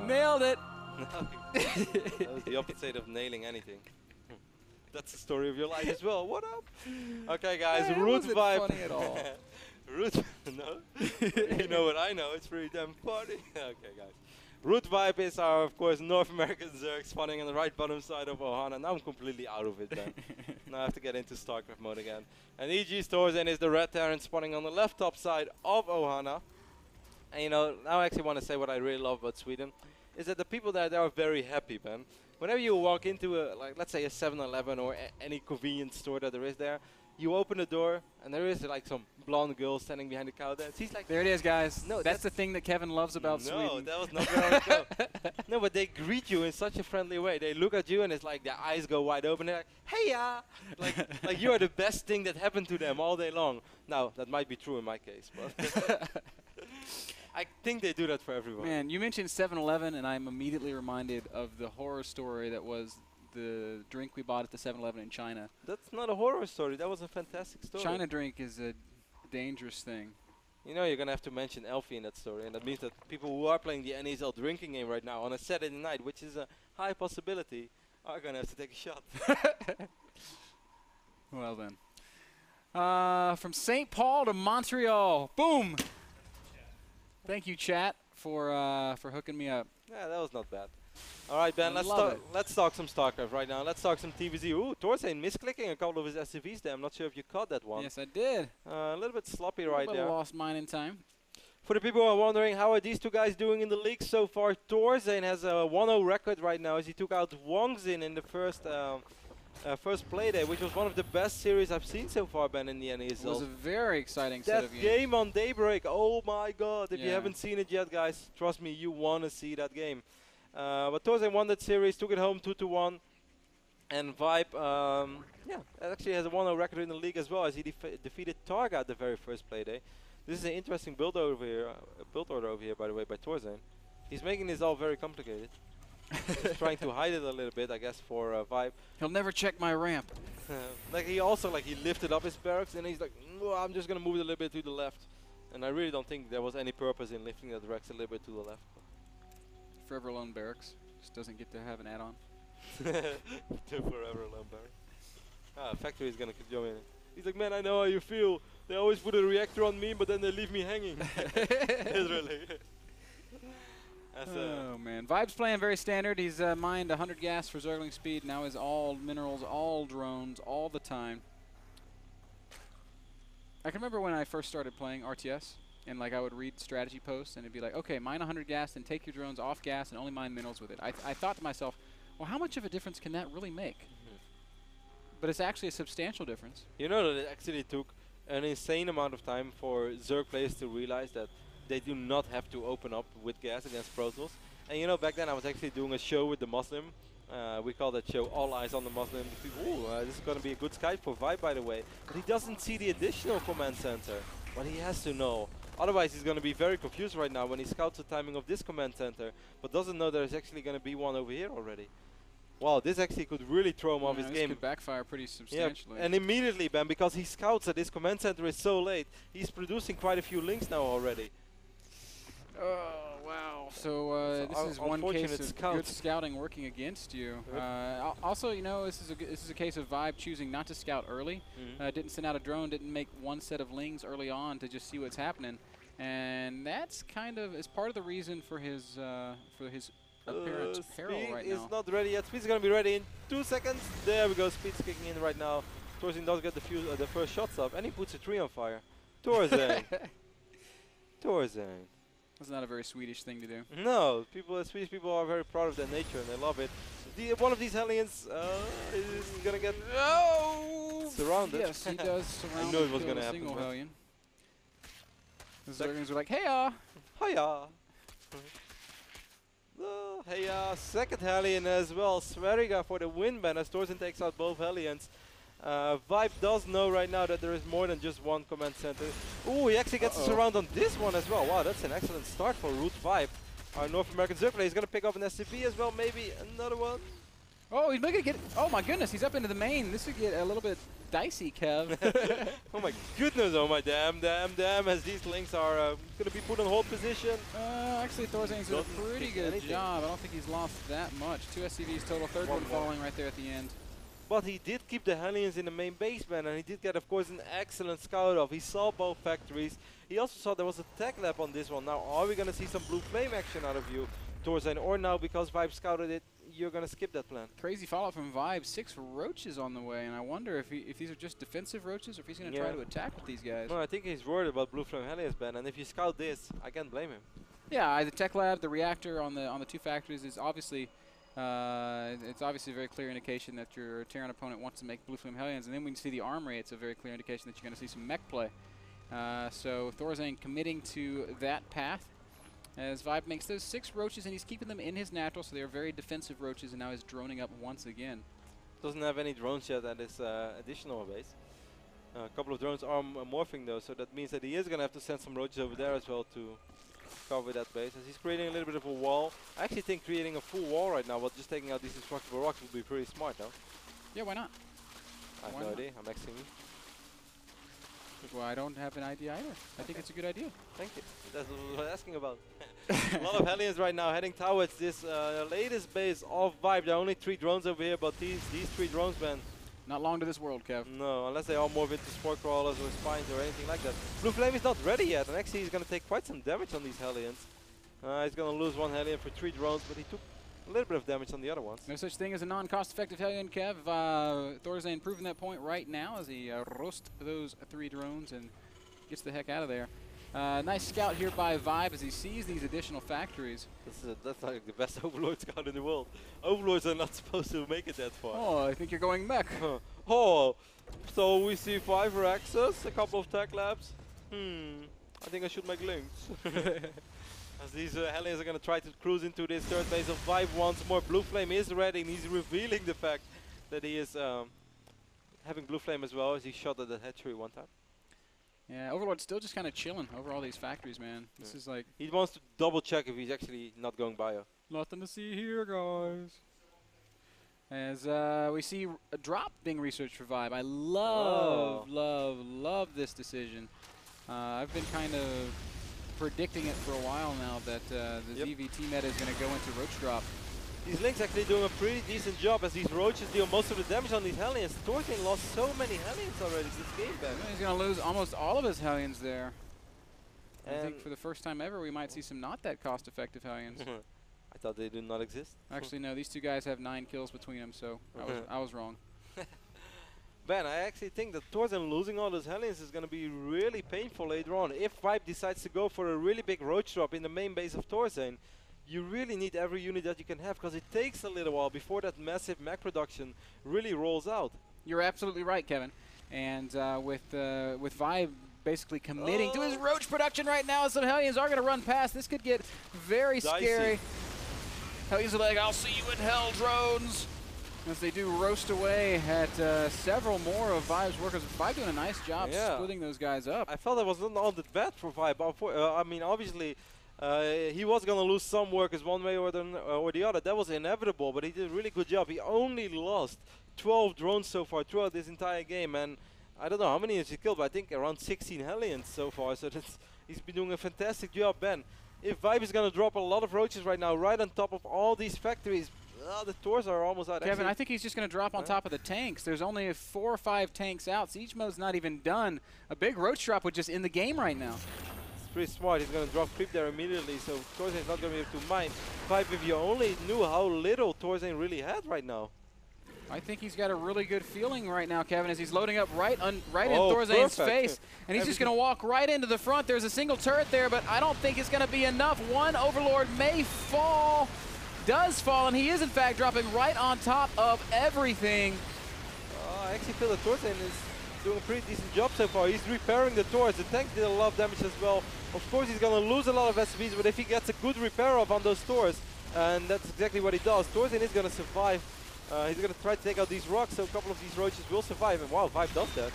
Nailed it. That was the opposite of nailing anything. That's the story of your life as well. What up? Okay, guys, Hey, Root wasn't ViBE. funny at all. Root, no? You know what I know, it's pretty damn funny. Okay, guys. Root ViBE is our, of course, North American Zerg spawning on the right bottom side of Ohana. Now I'm completely out of it, man. Now I have to get into StarCraft mode again. And EG's ThorZaIN is the Red Terran spawning on the left top side of Ohana. And you know, now I actually want to say what I really love about Sweden is that the people there, they are very happy, man. Whenever you walk into a, like, let's say a 7-Eleven or any convenience store that there is there, you open the door and there is like some blonde girl standing behind the counter. And she's like, there it is, guys. No, that's the thing that Kevin loves about Sweden. No, that was not where I would go. No, but they greet you in such a friendly way. They look at you and it's like their eyes go wide open. They're like, hey ya! Like you are the best thing that happened to them all day long. Now, that might be true in my case, but I think they do that for everyone. Man, you mentioned 7-Eleven, and I'm immediately reminded of the horror story that was the drink we bought at the 7-Eleven in China. That's not a horror story. That was a fantastic story. China drink is a dangerous thing. You know, you're going to have to mention Elfie in that story, and that means that people who are playing the NASL drinking game right now on a Saturday night, which is a high possibility, are going to have to take a shot. Well then. From St. Paul to Montreal. Boom! Thank you, chat, for hooking me up. Yeah, that was not bad. All right, Ben, let's talk some StarCraft right now. Let's talk some TVZ. Ooh, ThorZaIN misclicking a couple of his SCVs there. I'm not sure if you caught that one. Yes, I did. A little bit sloppy right there. Lost mine in time. For the people who are wondering, how are these two guys doing in the league so far? ThorZaIN has a 1-0 record right now as he took out Wongzin in the first play day, which was one of the best series I've seen so far, Ben, in the NASL. It was a very exciting set of games. That game on Daybreak, oh my god. If you haven't seen it yet, guys, trust me, you want to see that game. But ThorZaIN won that series, took it home 2-1. And ViBE, actually has a 1-0 record in the league as well, as he defeated Targa at the very first play day. This is an interesting build over here, build order over here, by the way, by ThorZaIN. He's making this all very complicated. He's trying to hide it a little bit, I guess, for ViBE. He'll never check my ramp. He lifted up his barracks and he's like, I'm just gonna move it a little bit to the left. And I really don't think there was any purpose in lifting the barracks a little bit to the left. Forever Alone Barracks just doesn't get to have an add-on. The Forever Alone Barracks. Factory is gonna keep going. He's like, man, I know how you feel. They always put a reactor on me, but then they leave me hanging. Literally. Oh man, ViBE's playing very standard. He's mined 100 gas for Zergling speed. Now is all minerals, all drones, all the time. I can remember when I first started playing RTS, and I would read strategy posts, and it'd be like, okay, mine 100 gas, and take your drones off gas, and only mine minerals with it. I thought to myself, well, how much of a difference can that really make? But it's actually a substantial difference. You know that it actually took an insane amount of time for Zerg players to realize that they do not have to open up with gas against Pro Tools. And you know, back then I was actually doing a show with the Muslim. We call that show All Eyes on the Muslim. Ooh, this is going to be a good Skype for ViBE, by the way. But he doesn't see the additional command center. But he has to know. Otherwise, he's going to be very confused right now when he scouts the timing of this command center, but doesn't know there's actually going to be one over here already. Wow, this actually could really throw him off his game. This could backfire pretty substantially. Yeah, and immediately, Ben, because he scouts that this command center is so late, he's producing quite a few links now already. Oh, wow. So this is one case of good scouting working against you. Also, you know, this is a case of ViBE choosing not to scout early. Didn't send out a drone, didn't make one set of lings early on to just see what's happening. And that's kind of is part of the reason for his apparent peril right now. Speed is not ready yet. Speed's going to be ready in 2 seconds. There we go. Speed's kicking in right now. ThorZaIN does get the first shots up, and he puts a tree on fire. ThorZaIN. ThorZaIN. That's not a very Swedish thing to do. No, Swedish people are very proud of their nature and they love it. One of these Hellions is going to get surrounded. Yes, he does surround I knew it was going to happen. Single Hellion. The Zerglings are like, hey-ya! Hi-ya! Hey-ya! Second Hellion as well. Sverriga for the win, Ben, as ThorZaIN takes out both Hellions. ViBE does know right now that there is more than just one command center. Ooh, he actually gets a surround on this one as well. Wow, that's an excellent start for Root ViBE. Our North American Zerg player is going to pick up an SCV as well, maybe another one. Oh, he's making it get. Oh my goodness, he's up into the main. This could get a little bit dicey, Kev. Oh my goodness, oh my damn, as these links are going to be put on hold position. Actually, ThorZaIN's did a pretty good job. I don't think he's lost that much. 2 SCVs total, third one falling right there at the end. But he did keep the Hellions in the main basement, and he did get, of course, an excellent scout off. He saw both factories. He also saw there was a tech lab on this one. Now, are we going to see some blue flame action out of you, ThorZaIN, or now because ViBE scouted it, you're going to skip that plan? Crazy follow-up from ViBE. 6 roaches on the way, and I wonder if these are just defensive roaches or if he's going to try to attack with these guys. No, I think he's worried about blue flame Hellions, Ben, and if you scout this, I can't blame him. Yeah, the tech lab, the reactor on the 2 factories is obviously it's obviously a very clear indication that your Terran opponent wants to make blue flame Hellions, and then when you see the armory, it's a very clear indication that you're going to see some mech play. So ThorZaIN committing to that path as ViBE makes those 6 roaches, and he's keeping them in his natural, so they're very defensive roaches, and now he's droning up once again. Doesn't have any drones yet at his additional base. A couple of drones are morphing though, so that means that he is going to have to send some roaches over there as well to cover that base, as he's creating a little bit of a wall. I actually think creating a full wall right now, but just taking out these destructible rocks would be pretty smart, though. Yeah, why not? I have no idea. I'm asking you. Well, I don't have an idea either. I think it's a good idea. Thank you. That's what I'm asking about. A lot of Hellions right now heading towards this latest base of ViBE. There are only 3 drones over here, but these 3 drones, man. Not long to this world, Kev. No, unless they all morph into spore crawlers or spines or anything like that. Blue Flame is not ready yet, and actually he's going to take quite some damage on these Hellions. He's going to lose 1 Hellion for 3 drones, but he took a little bit of damage on the other ones. No such thing as a non-cost-effective Hellion, Kev. ThorZaIN proving that point right now as he roasts those 3 drones and gets the heck out of there. Nice scout here by ViBE as he sees these additional factories. That's like the best Overlord scout in the world. Overlords are not supposed to make it that far. Oh, I think you're going mech. Oh, so we see 5 Rexes, a couple of tech labs. I think I should make links. As these Hellions are going to try to cruise into this third base of ViBE once more. Blue Flame is ready, and he's revealing the fact that he is having Blue Flame as well, as he shot at the hatchery one time. Yeah, Overlord's still just kind of chilling over all these factories, man. This is like... He wants to double check if he's actually not going bio. Nothing to see here, guys. As we see a drop being researched for ViBE. I love this decision. I've been kind of predicting it for a while now that the ZVT meta is going to go into roach drop. These Lynx actually doing a pretty decent job as these roaches deal most of the damage on these Hellions. ThorZaIN lost so many Hellions already this game back. Yeah, he's going to lose almost all of his Hellions there. And I think for the first time ever we might see some not that cost-effective Hellions. I thought they did not exist. Actually, no, these 2 guys have 9 kills between them, so I was wrong. Ben, I actually think that ThorZaIN losing all those Hellions is going to be really painful later on. If ViBE decides to go for a really big roach drop in the main base of ThorZaIN, you really need every unit that you can have, because it takes a little while before that massive mech production really rolls out. You're absolutely right, Kevin. And with ViBE basically committing to his roach production right now, some Hellions are going to run past. This could get very scary. Hellions are like, I'll see you in hell, drones. As they do roast away at several more of ViBE's workers. ViBE doing a nice job splitting those guys up. I felt that was not all that bad for ViBE. I mean, obviously, he was going to lose some workers one way or the other. That was inevitable, but he did a really good job. He only lost 12 drones so far throughout this entire game, and I don't know how many he killed, but I think around 16 Hellions so far. So he's been doing a fantastic job, Ben. If ViBE is going to drop a lot of roaches right now, right on top of all these factories, the Thors are almost out. Kevin, I think he's just going to drop on top of the tanks. There's only 4 or 5 tanks out. Siege mode's not even done. A big roach drop would just end the game right now. Pretty smart. He's going to drop creep there immediately, so ThorZaIN's not going to be able to mine. ViBE, if you only knew how little ThorZaIN really had right now. I think he's got a really good feeling right now, Kevin, as he's loading up right in ThorZaIN's face. And he's just going to walk right into the front. There's a single turret there, but I don't think it's going to be enough. One Overlord may fall, does fall, and he is, in fact, dropping right on top of everything. I actually feel that ThorZaIN is doing a pretty decent job so far. He's repairing the Thors. The tank did a lot of damage as well. Of course, he's going to lose a lot of SCVs, but if he gets a good repair off on those Thors, and that's exactly what he does, ThorZaIN is going to survive. He's going to try to take out these rocks, so a couple of these roaches will survive. And wow, ViBE does that.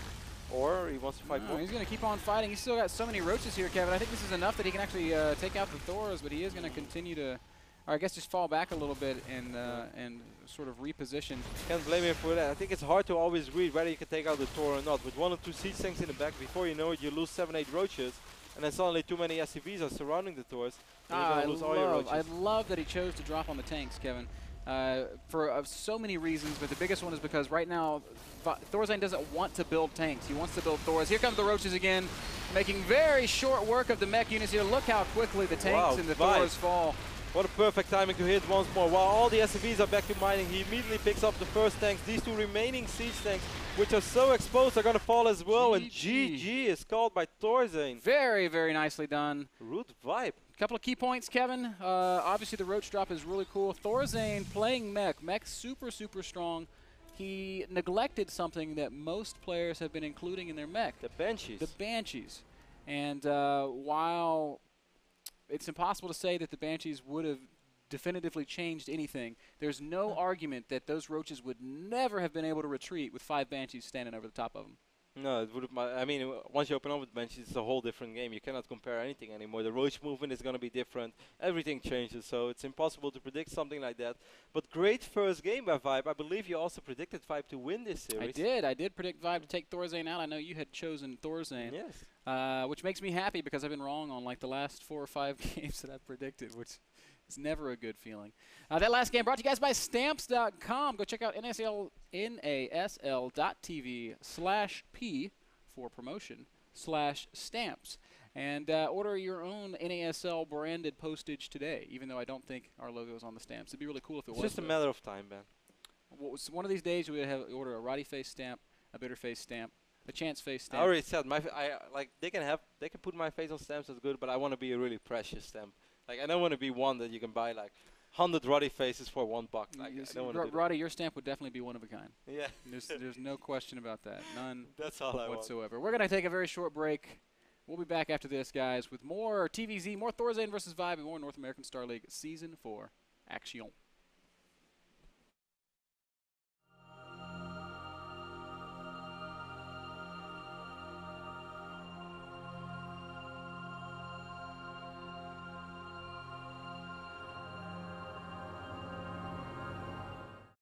Or he wants to fight more. He's going to keep on fighting. He's still got so many roaches here, Kevin. I think this is enough that he can actually take out the Thors, but he is going to continue to or I guess just fall back a little bit and sort of reposition. Can't blame him for that. I think it's hard to always read whether you can take out the Thor or not. With 1 or 2 siege tanks in the back, before you know it, you lose 7, 8 roaches, and then suddenly too many SCVs are surrounding the Thors. I love that he chose to drop on the tanks, Kevin, for so many reasons, but the biggest one is because right now ThorZaIN doesn't want to build tanks. He wants to build Thors. Here come the roaches again, making very short work of the mech units here. Look how quickly the tanks and the Thors fall. What a perfect timing to hit once more. While all the SCVs are back to mining, he immediately picks up the first tanks. These 2 remaining siege tanks, which are so exposed, are going to fall as well. And GG is called by ThorZaIN. Very, very nicely done. Root ViBE. Couple of key points, Kevin. Obviously, the roach drop is really cool. ThorZaIN playing mech. Mech super, super strong. He neglected something that most players have been including in their mech. The Banshees. The Banshees. And while it's impossible to say that the Banshees would have definitively changed anything, there's no argument that those roaches would never have been able to retreat with 5 Banshees standing over the top of them. No, it would have. I mean, once you open up with Banshees, it's a whole different game. You cannot compare anything anymore. The roach movement is going to be different. Everything changes, so it's impossible to predict something like that. But great first game by ViBE. I believe you also predicted ViBE to win this series. I did predict ViBE to take ThorZaIN out. I know you had chosen ThorZaIN. Yes. Which makes me happy because I've been wrong on like the last 4 or 5 games that I've predicted, which is never a good feeling. That last game brought to you guys by Stamps.com. Go check out NASL.TV/P for promotion/stamps. And order your own NASL branded postage today, even though I don't think our logo is on the stamps. It'd be really cool if it was. It's just a matter of time, Ben. One of these days we would order a Roddy face stamp, a bitter face stamp, a chance face stamp. I already said they can put my face on stamps, that's good, but I want to be a really precious stamp. Like, I don't want to be one that you can buy like 100 Roddy faces for $1. Like, Roddy, your stamp would definitely be one of a kind. Yeah. There's no question about that. None. That's all I whatsoever. We're gonna take a very short break. We'll be back after this, guys, with more TVZ, more ThorZaIN versus ViBE, and more North American Star League Season 4 action.